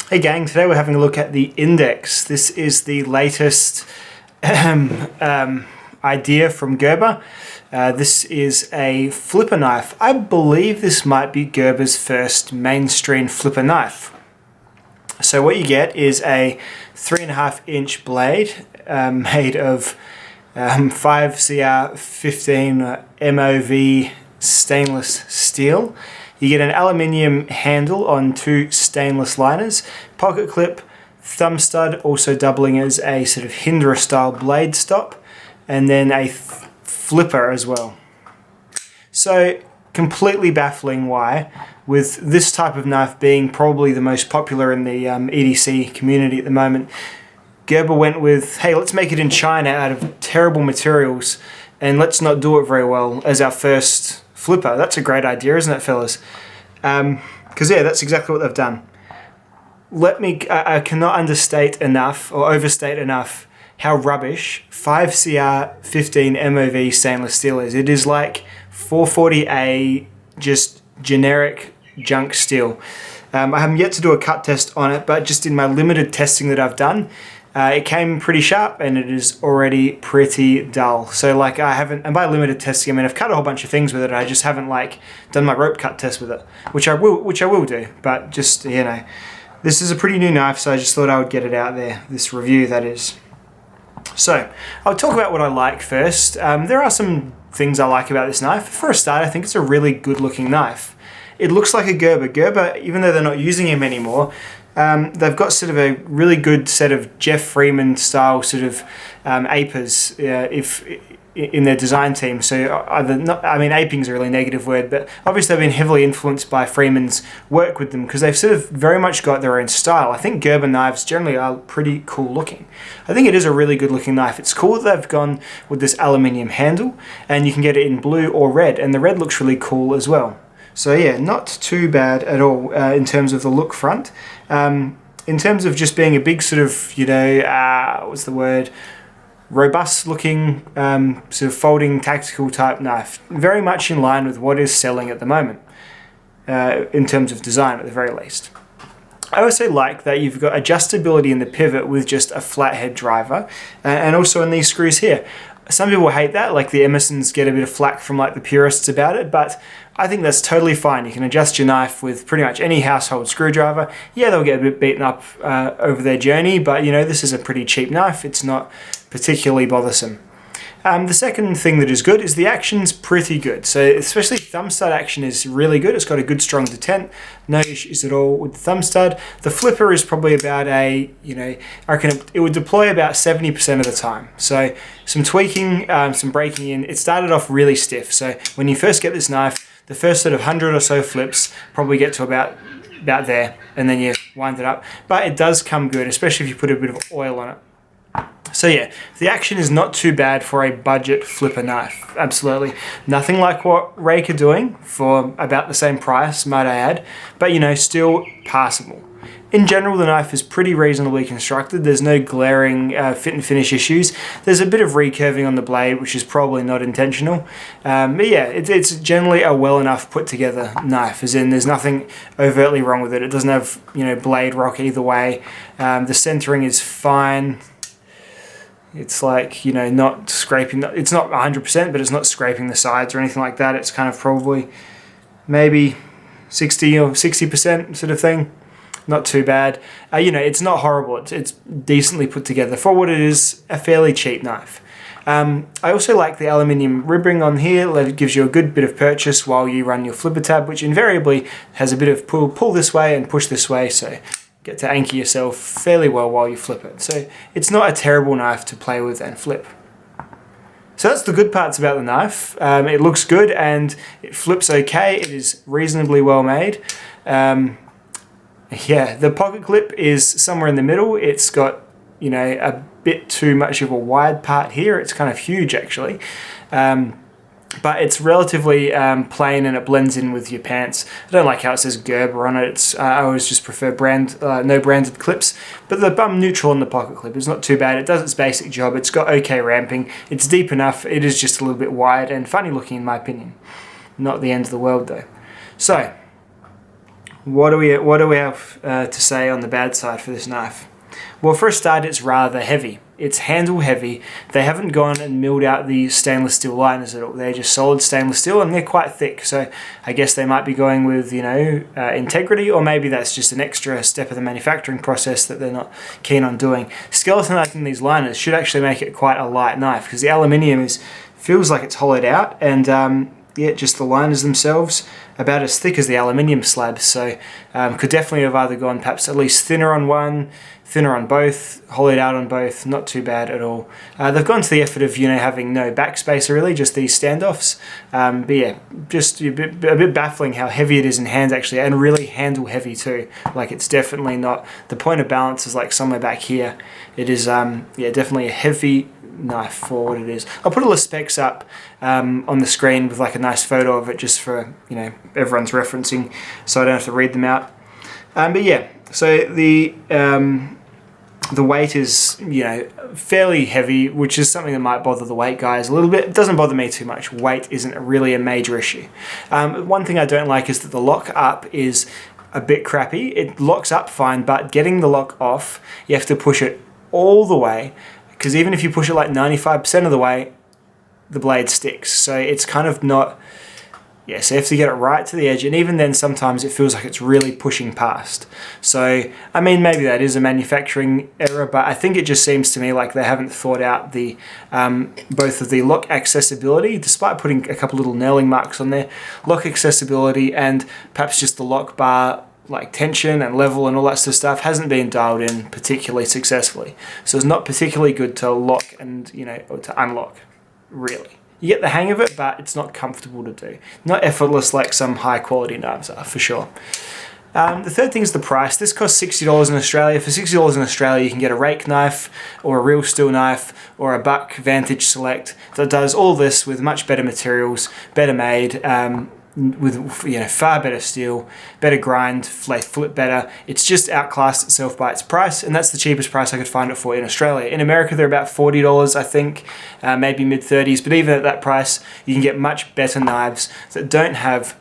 Hey gang, today we're having a look at the Index. This is the latest idea from Gerber. This is a flipper knife. I believe this might be Gerber's first mainstream flipper knife. So what you get is a 3.5-inch blade made of 5CR15 MOV stainless steel. You get an aluminium handle on 2 stainless liners, pocket clip, thumb stud, also doubling as a sort of Hindra style blade stop, and then a flipper as well. So completely baffling why, with this type of knife being probably the most popular in the EDC community at the moment, Gerber went with, hey, let's make it in China out of terrible materials and let's not do it very well as our first flipper. That's a great idea, isn't it, fellas? Because yeah, that's exactly what they've done. I cannot understate enough or overstate enough how rubbish 5CR15 MOV stainless steel is. It is like 440A, just generic junk steel. I haven't yet to do a cut test on it, but just in my limited testing that I've done, it came pretty sharp and it is already pretty dull. So like I haven't, and by limited testing, I mean I've cut a whole bunch of things with it. I just haven't like done my rope cut test with it, which I will do. But just, you know, this is a pretty new knife, so I just thought I would get it out there. This review, that is. So I'll talk about what I like first. There are some things I like about this knife. For a start, I think it's a really good looking knife. It looks like a Gerber. Gerber, even though they're not using him anymore, they've got sort of a really good set of Jeff Freeman style sort of apers in their design team. So aping is a really negative word, but obviously they've been heavily influenced by Freeman's work with them because they've sort of very much got their own style. I think Gerber knives generally are pretty cool looking. I think it is a really good looking knife. It's cool that they've gone with this aluminium handle and you can get it in blue or red, and the red looks really cool as well. So yeah, not too bad at all in terms of the look front. In terms of just being a big sort of, you know, what's the word? Robust looking sort of folding tactical type knife. Very much in line with what is selling at the moment in terms of design at the very least. I also like that you've got adjustability in the pivot with just a flathead driver and also in these screws here. Some people hate that, like the Emersons get a bit of flack from like the purists about it, but I think that's totally fine. You can adjust your knife with pretty much any household screwdriver. Yeah, they'll get a bit beaten up over their journey, but you know, this is a pretty cheap knife. It's not particularly bothersome. The second thing that is good is the action's pretty good. So especially thumb stud action is really good. It's got a good strong detent. No issues at all with the thumb stud. The flipper is probably about I reckon it would deploy about 70% of the time. So some tweaking, some breaking in. It started off really stiff. So when you first get this knife, the first sort of 100 or so flips probably get to about there, and then you wind it up. But it does come good, especially if you put a bit of oil on it. So yeah, the action is not too bad for a budget flipper knife. Absolutely. Nothing like what Rake are doing for about the same price, might I add, but you know, still passable. In general, the knife is pretty reasonably constructed. There's no glaring fit and finish issues. There's a bit of recurving on the blade, which is probably not intentional. But yeah, it's generally a well enough put together knife, as in there's nothing overtly wrong with it. It doesn't have, you know, blade rock either way. The centering is fine. It's like, you know, not scraping, it's not 100%, but it's not scraping the sides or anything like that. It's kind of probably maybe 60 or 60% sort of thing. Not too bad. You know, it's not horrible. It's decently put together for what it is, a fairly cheap knife. I also like the aluminium ribbing on here. It gives you a good bit of purchase while you run your flipper tab, which invariably has a bit of pull this way and push this way. So get to anchor yourself fairly well while you flip it. So it's not a terrible knife to play with and flip. So that's the good parts about the knife. It looks good and it flips okay. It is reasonably well made. Yeah, the pocket clip is somewhere in the middle. It's got, you know, a bit too much of a wide part here. It's kind of huge actually. But it's relatively plain and it blends in with your pants. I don't like how it says Gerber on it. I always just prefer no branded clips. But the bum neutral on the pocket clip is not too bad. It does its basic job. It's got okay ramping. It's deep enough. It is just a little bit wide and funny looking in my opinion. Not the end of the world though. So What do we have to say on the bad side for this knife? Well, for a start, it's rather heavy. It's handle heavy. They haven't gone and milled out the stainless steel liners at all. They're just solid stainless steel, and they're quite thick. So I guess they might be going with, integrity, or maybe that's just an extra step of the manufacturing process that they're not keen on doing. Skeletonizing these liners should actually make it quite a light knife, because the aluminium feels like it's hollowed out, and just the liners themselves about as thick as the aluminium slabs. So could definitely have either gone perhaps at least thinner on one, thinner on both, hollowed out on both. Not too bad at all. They've gone to the effort of having no backspacer really, just these standoffs. But yeah, just a bit baffling how heavy it is in hand actually, and really handle heavy too. Like it's definitely not, the point of balance is like somewhere back here. It is definitely a heavy knife for what it is. I'll put all the specs up on the screen with like a nice photo of it, just for everyone's referencing, so I don't have to read them out. But yeah, so the weight is fairly heavy, which is something that might bother the weight guys a little bit. It doesn't bother me too much. Weight isn't really a major issue. One thing I don't like is that the lock up is a bit crappy. It locks up fine, but getting the lock off, you have to push it all the way, because even if you push it like 95% of the way, the blade sticks. So it's kind of not, so you have to get it right to the edge, and even then sometimes it feels like it's really pushing past. So, I mean, maybe that is a manufacturing error, but I think it just seems to me like they haven't thought out the both of the lock accessibility, despite putting a couple little nailing marks on there, lock accessibility, and perhaps just the lock bar like tension and level and all that sort of stuff hasn't been dialed in particularly successfully. So it's not particularly good to lock and, or to unlock, really. You get the hang of it, but it's not comfortable to do. Not effortless like some high quality knives are, for sure. The third thing is the price. This costs $60 in Australia. For $60 in Australia, you can get a rake knife or a real steel knife or a Buck Vantage Select that does all this with much better materials, better made, with far better steel, better grind, flip better. It's just outclassed itself by its price, and that's the cheapest price I could find it for in Australia. In America, they're about $40, I think, maybe mid-30s, but even at that price, you can get much better knives that don't have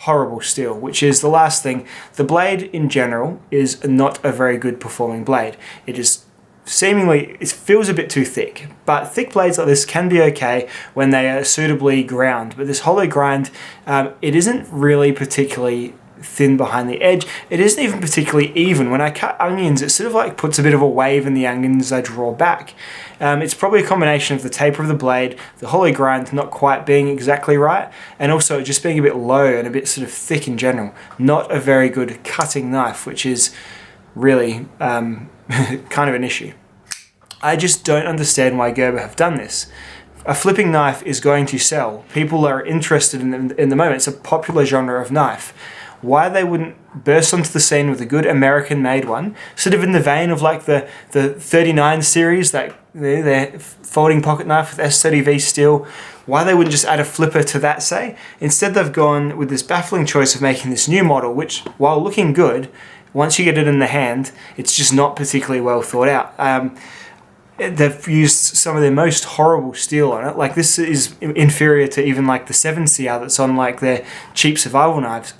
horrible steel, which is the last thing. The blade in general is not a very good performing blade. It is it feels a bit too thick, but thick blades like this can be okay when they are suitably ground. But this hollow grind, it isn't really particularly thin behind the edge. It isn't even particularly even. When I cut onions, it sort of like puts a bit of a wave in the onions as I draw back. It's probably a combination of the taper of the blade, the hollow grind not quite being exactly right, and also just being a bit low and a bit sort of thick in general. Not a very good cutting knife, which is really kind of an issue. I just don't understand why Gerber have done this. A flipping knife is going to sell. People are interested in the moment. It's a popular genre of knife. Why they wouldn't burst onto the scene with a good American-made one, sort of in the vein of like the 39 series, that their folding pocket knife with S30V steel. Why they wouldn't just add a flipper to that, say? Instead, they've gone with this baffling choice of making this new model, which, while looking good, once you get it in the hand, it's just not particularly well thought out. They've used some of their most horrible steel on it. Like, this is inferior to even like the 7CR that's on like their cheap survival knives.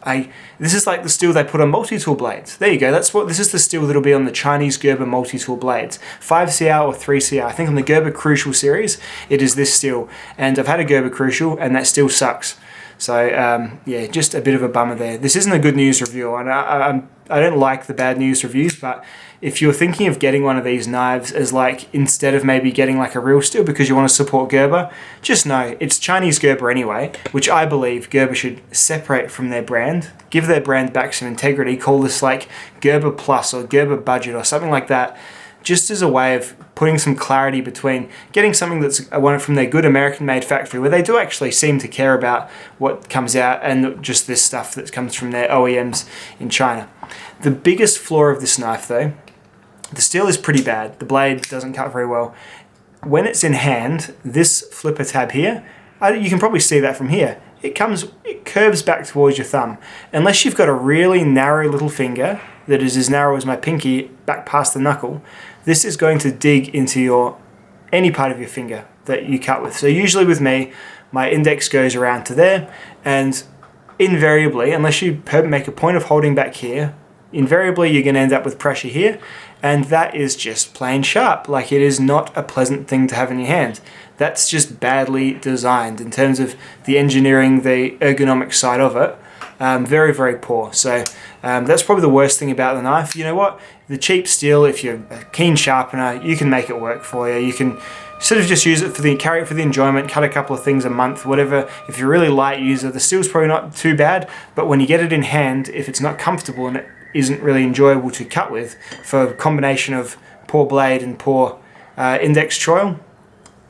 This is like the steel they put on multi-tool blades. There you go. This is the steel that'll be on the Chinese Gerber multi-tool blades. 5CR or 3CR. I think on the Gerber Crucial series, it is this steel. And I've had a Gerber Crucial, and that steel sucks. So just a bit of a bummer there. This isn't a good news review, and I don't like the bad news reviews, but if you're thinking of getting one of these knives as like, instead of maybe getting like a real steel because you want to support Gerber, just know it's Chinese Gerber anyway, which I believe Gerber should separate from their brand, give their brand back some integrity, call this like Gerber Plus or Gerber Budget or something like that, just as a way of putting some clarity between getting something that's one from their good American-made factory where they do actually seem to care about what comes out, and just this stuff that comes from their OEMs in China. The biggest flaw of this knife though, the steel is pretty bad. The blade doesn't cut very well. When it's in hand, this flipper tab here, you can probably see that from here. It curves back towards your thumb. Unless you've got a really narrow little finger that is as narrow as my pinky back past the knuckle, this is going to dig into any part of your finger that you cut with. So usually with me, my index goes around to there, and invariably, unless you make a point of holding back here, invariably you're going to end up with pressure here, and that is just plain sharp. Like, it is not a pleasant thing to have in your hand. That's just badly designed in terms of the engineering, the ergonomic side of it. Very, very poor. So that's probably the worst thing about the knife. You know what? The cheap steel, if you're a keen sharpener, you can make it work for you. You can sort of just use it carry it for the enjoyment, cut a couple of things a month, whatever. If you're a really light user, the steel's probably not too bad, but when you get it in hand, if it's not comfortable and it isn't really enjoyable to cut with, for a combination of poor blade and poor index choil,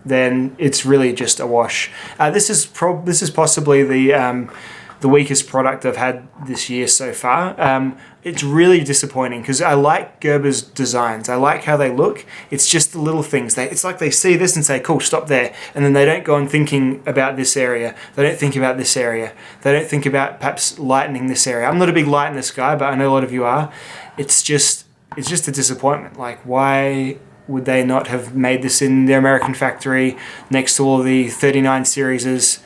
then it's really just a wash. This is possibly the weakest product I've had this year so far. It's really disappointing because I like Gerber's designs. I like how they look. It's just the little things. It's like they see this and say, cool, stop there. And then they don't go on thinking about this area. They don't think about this area. They don't think about perhaps lightening this area. I'm not a big lightness guy, but I know a lot of you are. It's just a disappointment. Like, why would they not have made this in their American factory next to all the 39 series?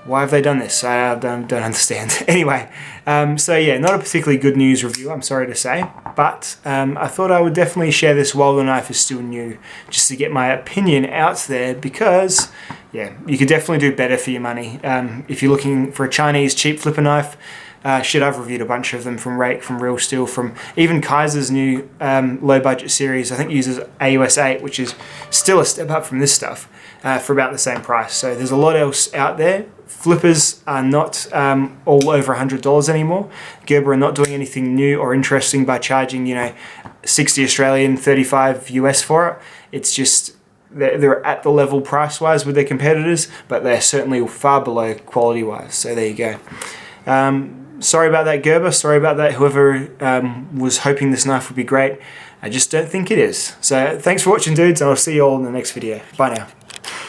Why have they done this? I don't understand. Anyway, so yeah, not a particularly good news review, I'm sorry to say, but I thought I would definitely share this while the knife is still new, just to get my opinion out there, because yeah, you could definitely do better for your money. If you're looking for a Chinese cheap flipper knife, I've reviewed a bunch of them, from Rake, from Real Steel, from even Kaiser's new low budget series. I think uses AUS 8, which is still a step up from this stuff, for about the same price. So there's a lot else out there. Flippers are not all over $100 anymore. Gerber are not doing anything new or interesting by charging, 60 Australian, 35 US for it. It's just they're at the level price-wise with their competitors, but they're certainly far below quality-wise. So there you go. Sorry about that, Gerber. Sorry about that, whoever was hoping this knife would be great. I just don't think it is. So thanks for watching, dudes, and I'll see you all in the next video. Bye now.